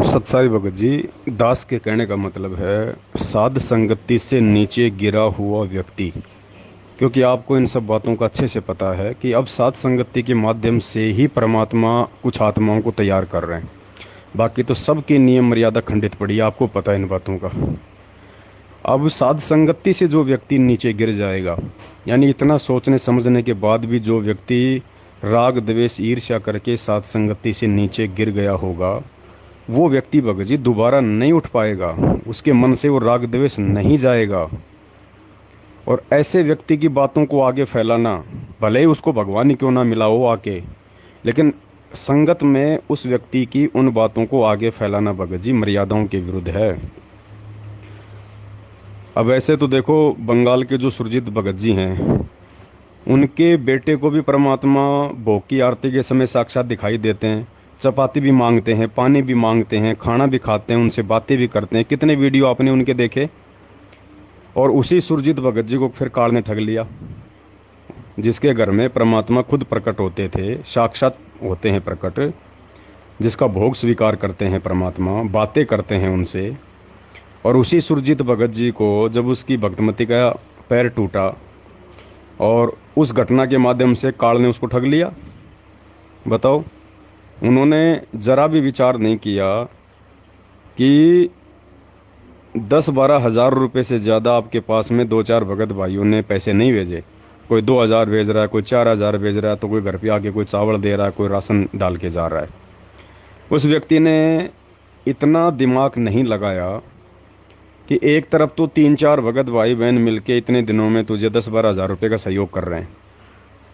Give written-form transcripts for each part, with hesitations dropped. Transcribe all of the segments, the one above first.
सत्साई भगत जी, दास के कहने का मतलब है साध संगति से नीचे गिरा हुआ व्यक्ति। क्योंकि आपको इन सब बातों का अच्छे से पता है कि अब साध संगति के माध्यम से ही परमात्मा कुछ आत्माओं को तैयार कर रहे हैं। बाकी तो सबकी नियम मर्यादा खंडित पड़ी है, आपको पता है इन बातों का। अब साध संगति से जो व्यक्ति नीचे गिर जाएगा, यानी इतना सोचने समझने के बाद भी जो व्यक्ति राग द्वेष ईर्ष्या करके साध संगति से नीचे गिर गया होगा, वो व्यक्ति भगत जी दोबारा नहीं उठ पाएगा। उसके मन से वो राग द्वेष नहीं जाएगा। और ऐसे व्यक्ति की बातों को आगे फैलाना, भले ही उसको भगवान ही क्यों ना मिला हो आके, लेकिन संगत में उस व्यक्ति की उन बातों को आगे फैलाना भगत जी मर्यादाओं के विरुद्ध है। अब ऐसे तो देखो, बंगाल के जो सुरजीत भगत जी हैं, उनके बेटे को भी परमात्मा भोग की आरती के समय साक्षात दिखाई देते हैं। चपाती भी मांगते हैं, पानी भी मांगते हैं, खाना भी खाते हैं, उनसे बातें भी करते हैं। कितने वीडियो आपने उनके देखे। और उसी सुरजीत भगत जी को फिर काल ने ठग लिया, जिसके घर में परमात्मा खुद प्रकट होते थे, साक्षात होते हैं प्रकट, जिसका भोग स्वीकार करते हैं परमात्मा, बातें करते हैं उनसे। और उसी सुरजीत भगत जी को जब उसकी भक्तमती का पैर टूटा और उस घटना के माध्यम से काल ने उसको ठग लिया। बताओ, उन्होंने जरा भी विचार नहीं किया कि 10-12 हज़ार रुपये से ज़्यादा आपके पास में दो चार भगत भाइयों ने पैसे नहीं भेजे। कोई 2 हज़ार भेज रहा है, कोई 4 हज़ार भेज रहा है, तो कोई घर पे आके कोई चावल दे रहा है, कोई राशन डाल के जा रहा है। उस व्यक्ति ने इतना दिमाग नहीं लगाया कि एक तरफ तो 3-4 भगत भाई बहन मिलके इतने दिनों में तुझे 10-12 हज़ार रुपये का सहयोग कर रहे हैं,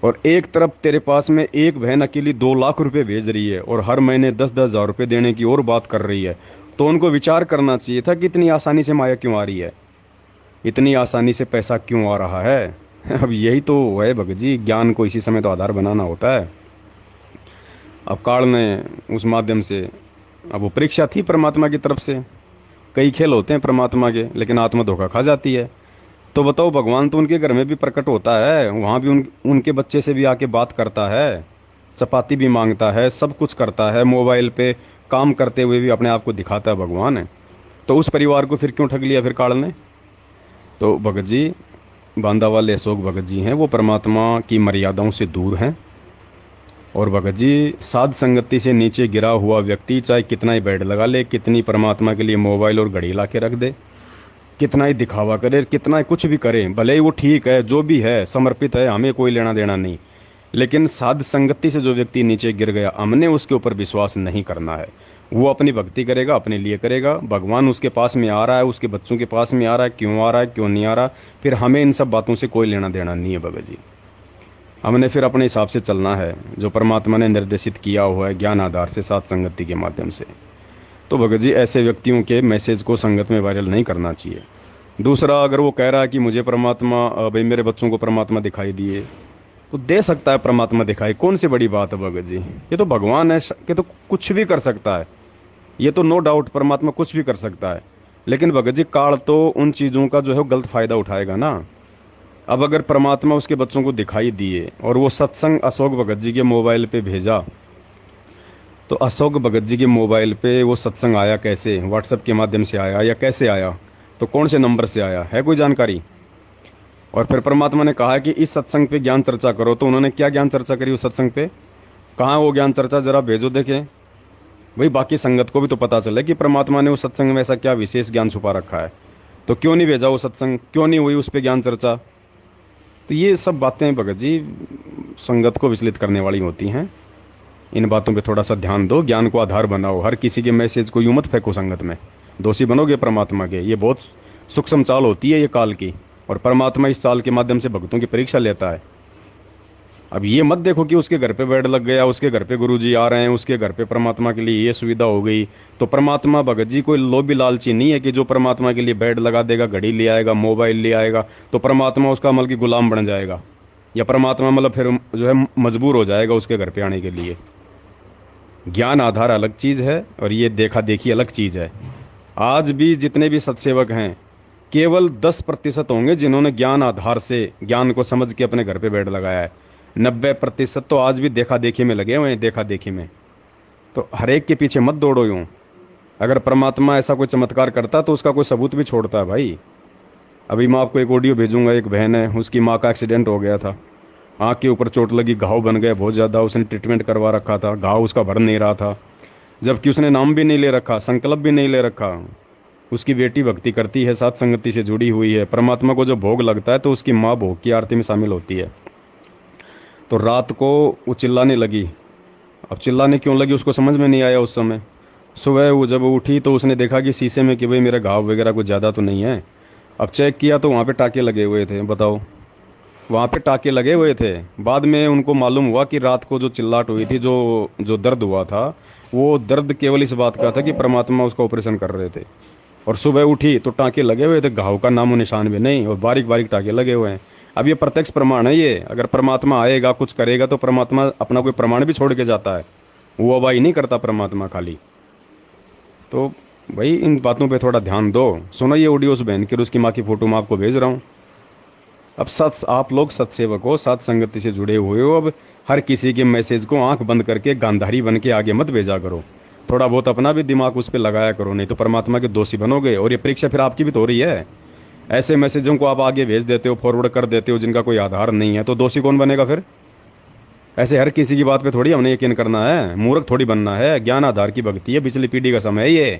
और एक तरफ तेरे पास में एक बहन अकेली 2 लाख रुपए भेज रही है और हर महीने 10-10 हज़ार रुपये देने की और बात कर रही है। तो उनको विचार करना चाहिए था कि इतनी आसानी से माया क्यों आ रही है, इतनी आसानी से पैसा क्यों आ रहा है। अब यही तो है भगत जी, ज्ञान को इसी समय तो आधार बनाना होता है। अब काल ने उस माध्यम से, अब वो परीक्षा थी परमात्मा की तरफ से। कई खेल होते हैं परमात्मा के, लेकिन आत्मा धोखा खा जाती है। तो बताओ, भगवान तो उनके घर में भी प्रकट होता है, वहाँ भी उनके बच्चे से भी आके बात करता है, चपाती भी मांगता है, सब कुछ करता है, मोबाइल पे काम करते हुए भी अपने आप को दिखाता है भगवान है। तो उस परिवार को फिर क्यों ठग लिया फिर काल ने। तो भगत जी, बांदा वाले अशोक भगत जी हैं, वो परमात्मा की मर्यादाओं से दूर हैं। और भगत जी, साध संगति से नीचे गिरा हुआ व्यक्ति चाहे कितना ही बेड लगा ले, कितनी परमात्मा के लिए मोबाइल और घड़ी ला के रख दे, कितना ही दिखावा करे, कितना ही कुछ भी करे, भले ही वो ठीक है, जो भी है समर्पित है, हमें कोई लेना देना नहीं, लेकिन साध संगति से जो व्यक्ति नीचे गिर गया, हमने उसके ऊपर विश्वास नहीं करना है। वो अपनी भक्ति करेगा, अपने लिए करेगा, भगवान उसके पास में आ रहा है, उसके बच्चों के पास में आ रहा है, क्यों आ रहा है क्यों नहीं आ रहा, फिर हमें इन सब बातों से कोई लेना देना नहीं है भगत जी। हमने फिर अपने हिसाब से चलना है, जो परमात्मा ने निर्देशित किया हुआ है ज्ञान आधार से, साध संगति के माध्यम से। तो भगत जी, ऐसे व्यक्तियों के मैसेज को संगत में वायरल नहीं करना चाहिए। दूसरा, अगर वो कह रहा है कि मुझे परमात्मा, भाई मेरे बच्चों को परमात्मा दिखाई दिए, तो दे सकता है परमात्मा दिखाई, कौन सी बड़ी बात है भगत जी। ये तो भगवान है कि तो कुछ भी कर सकता है, ये तो नो डाउट परमात्मा कुछ भी कर सकता है। लेकिन भगत जी, काल तो उन चीज़ों का जो है वो गलत फायदा उठाएगा ना। अब अगर परमात्मा उसके बच्चों को दिखाई दिए और वो सत्संग अशोक भगत जी के मोबाइल पे भेजा, तो अशोक भगत जी के मोबाइल पे वो सत्संग आया कैसे, व्हाट्सएप के माध्यम से आया या कैसे आया, तो कौन से नंबर से आया, है कोई जानकारी। और फिर परमात्मा ने कहा कि इस सत्संग पे ज्ञान चर्चा करो, तो उन्होंने क्या ज्ञान चर्चा करी उस सत्संग पे, कहाँ वो ज्ञान चर्चा, जरा भेजो देखें। भाई बाकी संगत को भी तो पता चले कि परमात्मा ने उस सत्संग में ऐसा क्या विशेष ज्ञान छुपा रखा है। तो क्यों नहीं भेजा वो सत्संग, क्यों नहीं हुई उस पर ज्ञान चर्चा। तो ये सब बातें भगत जी संगत को विचलित करने वाली होती हैं। इन बातों पे थोड़ा सा ध्यान दो, ज्ञान को आधार बनाओ, हर किसी के मैसेज को यूं मत फेंको संगत में, दोषी बनोगे परमात्मा के। ये बहुत सूक्ष्म चाल होती है ये काल की, और परमात्मा इस चाल के माध्यम से भक्तों की परीक्षा लेता है। अब ये मत देखो कि उसके घर पे बेड लग गया, उसके घर पे गुरुजी आ रहे हैं, उसके घर पे परमात्मा के लिए ये सुविधा हो गई, तो परमात्मा भगत जी कोई लोभी लालची नहीं है कि जो परमात्मा के लिए बेड लगा देगा, घड़ी ले आएगा, मोबाइल ले आएगा, तो परमात्मा उसका मतलब कि गुलाम बन जाएगा, या परमात्मा मतलब फिर जो है मजबूर हो जाएगा उसके घर पे आने के लिए। ज्ञान आधार अलग चीज़ है और ये देखा देखी अलग चीज़ है। आज भी जितने भी सत्सेवक हैं, केवल 10% होंगे जिन्होंने ज्ञान आधार से ज्ञान को समझ के अपने घर पे बेड लगाया है। 90% तो आज भी देखा देखी में लगे हुए हैं, देखा देखी में। तो हर एक के पीछे मत दौड़ो यूं। अगर परमात्मा ऐसा कोई चमत्कार करता तो उसका कोई सबूत भी छोड़ता है भाई। अभी मैं आपको एक ऑडियो भेजूंगा, एक बहन है, उसकी माँ का एक्सीडेंट हो गया था, आँख के ऊपर चोट लगी, घाव बन गए बहुत ज़्यादा, उसने ट्रीटमेंट करवा रखा था, घाव उसका भर नहीं रहा था, जबकि उसने नाम भी नहीं ले रखा, संकल्प भी नहीं ले रखा। उसकी बेटी भक्ति करती है, साथ संगति से जुड़ी हुई है, परमात्मा को जब भोग लगता है तो उसकी माँ भोग की आरती में शामिल होती है। तो रात को वो चिल्लाने लगी। अब चिल्लाने क्यों लगी उसको समझ में नहीं आया उस समय। सुबह वो जब उठी तो उसने देखा कि शीशे में कि भाई मेरा घाव वगैरह कुछ ज़्यादा तो नहीं है। अब चेक किया तो वहाँ पे टाके लगे हुए थे, बताओ, वहाँ पे टाके लगे हुए थे। बाद में उनको मालूम हुआ कि रात को जो चिल्लाट हुई थी, जो जो दर्द हुआ था, वो दर्द केवल इस बात का था कि परमात्मा उसका ऑपरेशन कर रहे थे। और सुबह उठी तो टाके लगे हुए थे, घाव का नामो निशान भी नहीं, और बारीक बारीक टाके लगे हुए हैं। अब ये प्रत्यक्ष प्रमाण है। ये अगर परमात्मा आएगा कुछ करेगा तो परमात्मा अपना कोई प्रमाण भी छोड़ के जाता है, वो अवाई नहीं करता परमात्मा खाली। तो भाई इन बातों पे थोड़ा ध्यान दो। सुनो ये ऑडियो उस बहन की और उसकी माँ की फोटो मैं आपको भेज रहा हूँ। अब सत आप लोग सत्सेवक हो, साथ संगति से जुड़े हुए हो, अब हर किसी के मैसेज को आंख बंद करके गांधारी बन के आगे मत भेजा करो। थोड़ा बहुत अपना भी दिमाग उस पर लगाया करो, नहीं तो परमात्मा के दोषी बनोगे और ये परीक्षा फिर आपकी भी तो हो रही है। ऐसे मैसेजों को आप आगे भेज देते हो, फॉरवर्ड कर देते हो, जिनका कोई आधार नहीं है, तो दोषी कौन बनेगा फिर। ऐसे हर किसी की बात पे थोड़ी हमने यकीन करना है, मूर्ख थोड़ी बनना है। ज्ञान आधार की भक्ति है, पिछली पीढ़ी का समय है ये।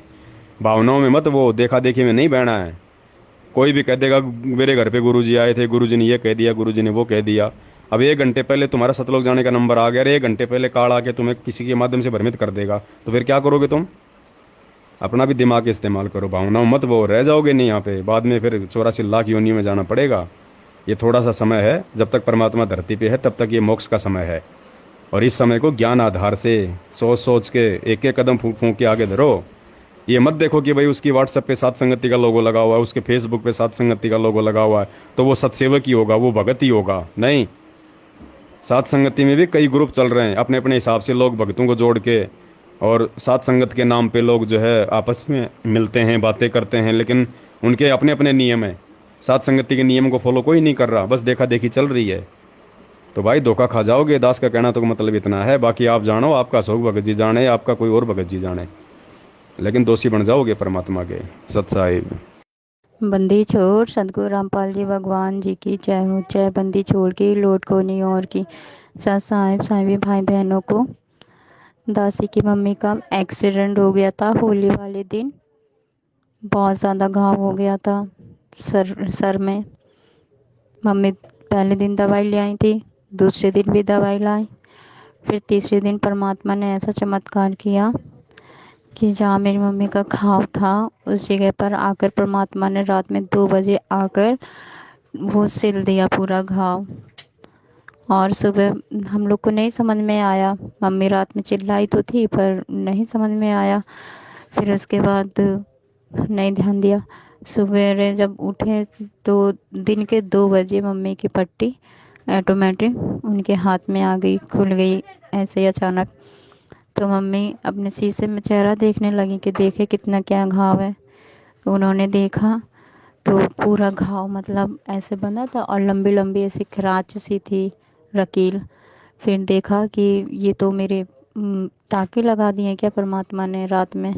भावनाओं में मत, वो देखा देखी में नहीं बहना है। कोई भी कह देगा मेरे घर पे गुरुजी आए थे, गुरुजी ने ये कह दिया, गुरुजी ने वो कह दिया। अब 1 घंटे पहले तुम्हारा सतलोक जाने का नंबर आ गया और 1 घंटे पहले कार्ड आके तुम्हें किसी के माध्यम से भ्रमित कर देगा, तो फिर क्या करोगे तुम। अपना भी दिमाग इस्तेमाल करो, भावनाओं मत, वो रह जाओगे नहीं यहाँ पे, बाद में फिर 84 लाख योनियों में जाना पड़ेगा। ये थोड़ा सा समय है, जब तक परमात्मा धरती पे है तब तक ये मोक्ष का समय है। और इस समय को ज्ञान आधार से सोच सोच के एक एक कदम फूंक फूंक के आगे धरो। ये मत देखो कि भाई उसकी व्हाट्सएप पे सात संगति का लोगो लगा हुआ है, उसके फेसबुक पे सात संगति का लोगो लगा हुआ है, तो वो सत्सेवक ही होगा, वो भगत ही होगा। नहीं, सात संगति में भी कई ग्रुप चल रहे हैं, अपने अपने हिसाब से लोग भक्तों को जोड़ के, और सात संगत के नाम पे लोग जो है आपस में मिलते हैं, बातें करते हैं, लेकिन उनके अपने अपने नियम हैं। सात संगति के नियम को फॉलो कोई नहीं कर रहा, बस देखा देखी चल रही है। तो भाई धोखा खा जाओगे। दास का कहना तो मतलब इतना है, बाकी आप जानो, आपका अशोक भगत जी जाने, आपका कोई और भगत जी जाने, लेकिन दोषी बन जाओगे परमात्मा के। सत साहिब। बंदी छोड़ सदगुरु रामपाल जी भगवान जी की जय हो जय। बंदी छोड़ की लोट को नहीं और की। सत साहिब साहिबी भाई बहनों को, दासी की मम्मी का एक्सीडेंट हो गया था होली वाले दिन। बहुत ज़्यादा घाव हो गया था सर में। मम्मी पहले दिन दवाई ले आई थी, दूसरे दिन भी दवाई लाई, फिर तीसरे दिन परमात्मा ने ऐसा चमत्कार किया कि जहाँ मेरी मम्मी का घाव था उस जगह पर आकर परमात्मा ने रात में 2 बजे आकर वो सिल दिया पूरा घाव। और सुबह हम लोग को नहीं समझ में आया, मम्मी रात में चिल्लाई तो थी पर नहीं समझ में आया। फिर उसके बाद नहीं ध्यान दिया। सवेरे जब उठे तो दिन के 2 बजे मम्मी की पट्टी ऑटोमेटिक उनके हाथ में आ गई, खुल गई ऐसे ही अचानक। तो मम्मी अपने शीशे में चेहरा देखने लगी कि देखे कितना क्या घाव है। उन्होंने देखा तो पूरा घाव मतलब ऐसे बना था और लंबी लंबी ऐसी खराच सी थी, रकील। फिर देखा कि ये तो मेरे टाँके लगा दिए क्या परमात्मा ने रात में।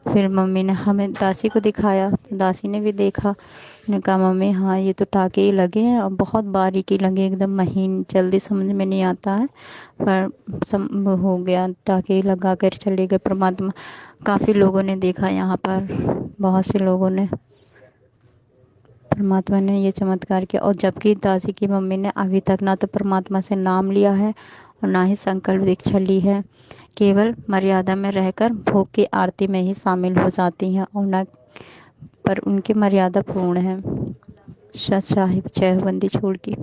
फिर मम्मी ने हमें दासी को दिखाया, दासी ने भी देखा। ने कहा मम्मी हाँ ये तो टाँके ही लगे हैं और बहुत बारीकी लगे, एकदम महीन, जल्दी समझ में नहीं आता है पर हो गया, टाँके ही लगा कर चले गए परमात्मा। काफ़ी लोगों ने देखा यहाँ पर, बहुत से लोगों ने, परमात्मा ने ये चमत्कार किया। और जबकि दासी की मम्मी ने अभी तक ना तो परमात्मा से नाम लिया है और ना ही संकल्प दीक्षा ली है, केवल मर्यादा में रहकर भोग की आरती में ही शामिल हो जाती हैं और ना, पर उनकी मर्यादा पूर्ण है। सत साहिब जय हो बंदी छोड़ की।